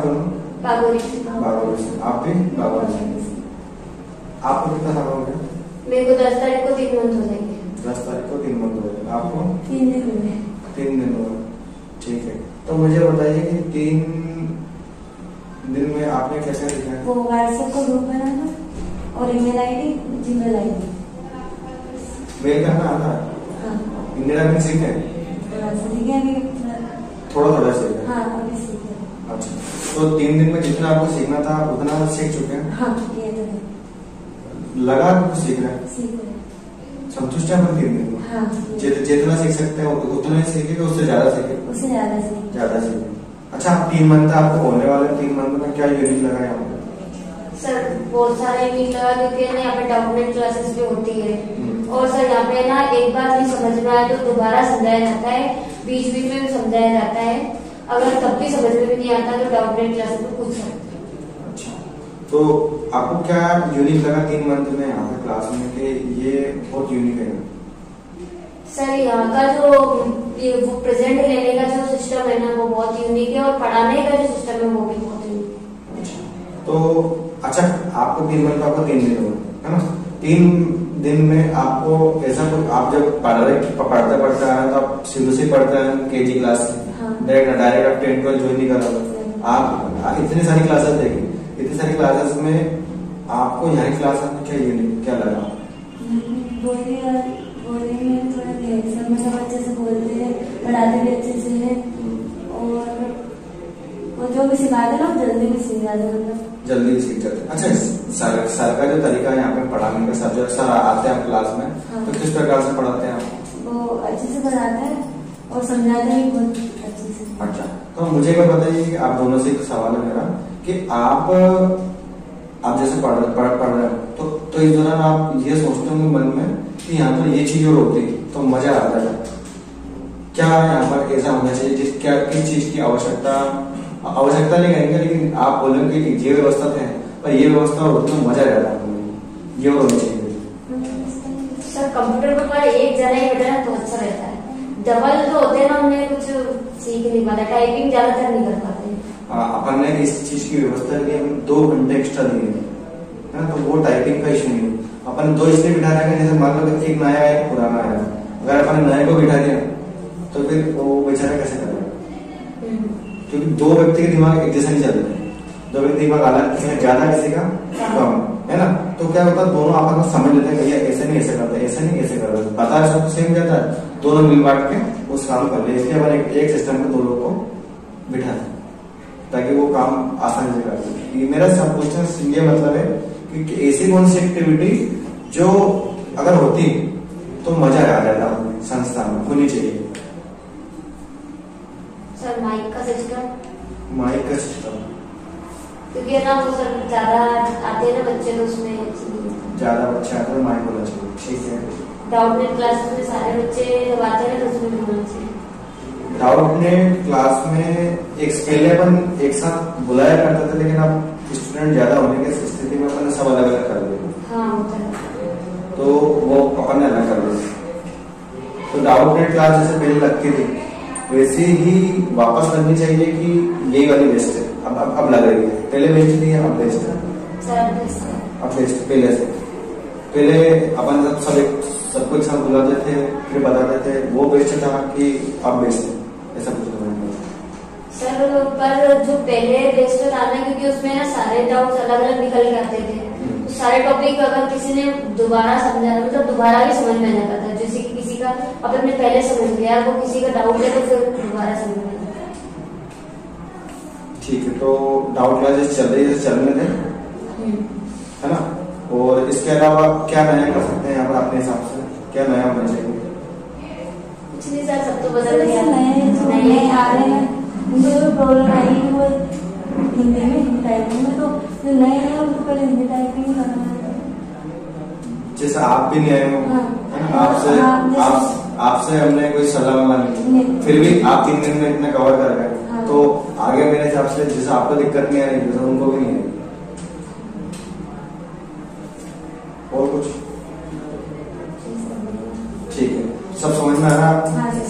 दोनों? बागोरी से। आप भी बागोरी से। आपको कितना साल हो गया? मेरे को 10 तारीख को 3 मंथ हो जाएंगे। 10 तारीख को 3 मंथ हो जाएंगे। आपको? 3 दिन हुए। 3 दिन हुए। ठीक है, तो मुझे बताइए कि 3 दिन में आपने कैसे सीखा? वो व्हाट्सएप का ग्रुप बनाना और email ID, Gmail ID. Mail करना आता है? हाँ। इंडियन बैंकिंग सीखे? सीखे अभी थोड़ा थोड़ा सीखे। हाँ अभी सीखे। अच्छा, तो 3 दिन में जितना आपको सीखना था उतना सीख चुके हैं? हाँ ये तो है। लगा आपको सीख रहे हैं? सीख रहे। संतुष्ट है 3 दिन में? हाँ। जितना सीख सकते हैं उतना ही सीखे कि उससे ज्यादा सीखे? उससे ज्यादा सीखे। ज्यादा सीखे। अच्छा, 3 मंथ आपको होने वाले 3 मंथ में क्या यूनिक लगा यहाँ पे? सर बहुत सारा यूनिक लगा क्योंकि ना यहाँ पे डॉक्यूमेंट क्लासेस भी होती है और सर यहाँ पे ना एक बात नहीं समझ में आए तो दोबारा समझाया जाता है, बीच बीच में भी समझाया जाता है। अगर तब भी समझ में भी नहीं आता तो डॉक्यूमेंट क्लासेस में पूछ सकते हैं। अच्छा, तो आपको क्या यूनिक लगा 3 मंथ में यहाँ पे क्लास में कि ये बहुत यूनिक है? सर यहाँ का जो वो प्रेजेंट लेने का जो सिस्टम है ना वो बहुत यूनिक है और पढ़ाने का जो सिस्टम है वो भी बहुत यूनिक है। अच्छा, तो अच्छा आपको 3 मंथ, आपको 3 दिन हुए है ना? 3 दिन में आपको ऐसा कुछ, आप जब पढ़ते पढ़ते आए तो आप शुरू से पढ़ते हैं केजी क्लास से? हाँ। डायरेक्ट आप 10 12 ज्वाइन नहीं कर रहा? आप इतनी सारी क्लासेस देखी, इतनी सारी क्लासेस में आपको यहाँ क्लासेस में क्या यूनिक क्या लगा? बोलने में थोड़ा सब अच्छे से बोलते हैं, पढ़ाते भी अच्छे से है और वो जो भी सिखाते ना जल्दी भी सीख जाते हैं, मतलब जल्दी सीख जाते हैं। अच्छा, सर का जो तरीका है यहाँ पे पढ़ाने का, सब्जेक्ट सर आते हैं क्लास में हाँ। तो किस प्रकार से पढ़ाते हैं आप? वो अच्छे से पढ़ाते हैं और समझाते भी बहुत अच्छे से। अच्छा, तो मुझे क्या बताइए कि आप दोनों से एक सवाल है मेरा कि आप जैसे पढ़ रहे हैं तो इस दौरान आप ये सोचते होंगे मन में कि यहाँ पर ये चीज और होती तो मजा आता है। क्या यहाँ पर ऐसा होना चाहिए क्या किस चीज की आवश्यकता नहीं कहेंगे, लेकिन आप बोलेंगे कि ये व्यवस्था है पर ये व्यवस्था होती तो मजा रहता है, ये और होनी चाहिए। सर कंप्यूटर पर हमारे एक जना ही बैठा है तो अच्छा रहता है, डबल जो होते हैं ना उन्हें कुछ सीख नहीं पाता, टाइपिंग ज्यादातर नहीं कर पाते। अपन ने इस चीज की व्यवस्था के लिए 2 घंटे एक्स्ट्रा दिए है ना, तो वो टाइपिंग का इशू नहीं। अपन 2 इसलिए बिठा रहे हैं, जैसे मान लो एक नया है एक पुराना है, अगर अपन नए को बिठा दिया तो फिर वो बेचारा कैसे करेगा? क्योंकि 2 व्यक्ति के दिमाग एक जैसा नहीं चलते, 2 व्यक्ति दिमाग अलग, किसी का ज्यादा किसी का कम है ना, तो क्या होता है दोनों आपस में समझ लेते हैं भैया ऐसे नहीं ऐसे करते, ऐसे नहीं ऐसे करते, पता है सब सेम जाता है, दोनों मिल बांट के उस काम कर ले। इसलिए अपन एक सिस्टम में 2 लोगों को बिठा दें ताकि वो काम आसानी से कर सके। मेरा सब क्वेश्चन ये मतलब है कि ऐसी कौन सी एक्टिविटी जो अगर होती तो मजा आ जाता संस्था में होनी चाहिए? सर माइक का सिस्टम क्योंकि ना वो सर ज्यादा आते हैं ना बच्चे तो उसमें ज्यादा बच्चे आते हैं माइक होना चाहिए। ठीक है, डाउटनेट क्लासेस में सारे बच्चे जब आते हैं तो उसमें भी होना चाहिए। डाउटनेट क्लास में पहले अपन एक साथ बुलाया करते थे, लेकिन अब स्टूडेंट ज्यादा होने की स्थिति में अपन सब अलग अलग कर दिए। हाँ होता है, तो वो अपन ने अलग कर दिया। तो डाउटनेट क्लास जैसे पहले लगती थी वैसे ही वापस लगनी चाहिए कि यही वाली बेस्ट है? अब लग रही है, पहले बेस्ट थी अब बेस्ट है? अब बेस्ट पहले से। पहले अपन सबको एक साथ बुलाते थे फिर बताते थे वो बेस्ट था कि अब बेस्ट है, ऐसा कुछ नहीं सर। पर जो पहले बेस्ट था ना क्योंकि उसमें ना सारे डाउट्स अलग अलग निकल के आते थे, तो सारे टॉपिक अगर किसी ने दोबारा समझा मतलब दोबारा भी समझ में आ जाता था, जैसे कि किसी का अपन ने पहले समझ लिया वो किसी का डाउट है तो फिर दोबारा समझ में आ जाता है। ठीक है, तो डाउट क्लासेस चल रही है, चलने दें है ना। और इसके अलावा क्या नया कर सकते हैं यहाँ पर अपने हिसाब से, क्या नया होना चाहिए? कुछ नहीं सर, सब तो बदल गया, नए आ रहे हैं, उनको जो प्रॉब्लम आई है वो हिंदी में, हिंदी टाइपिंग में, तो जो नए हैं उनको पहले हिंदी टाइपिंग करना है। जैसे आप भी नहीं आए हो है ना, आपसे हमने कोई सलाह मांगी फिर भी आप 3 दिन में इतना कवर कर गए, तो आगे मेरे हिसाब से जैसे आपको दिक्कत नहीं आ रही वैसे उनको भी नहीं आई। और कुछ? ठीक है, सब समझ में आ रहा है?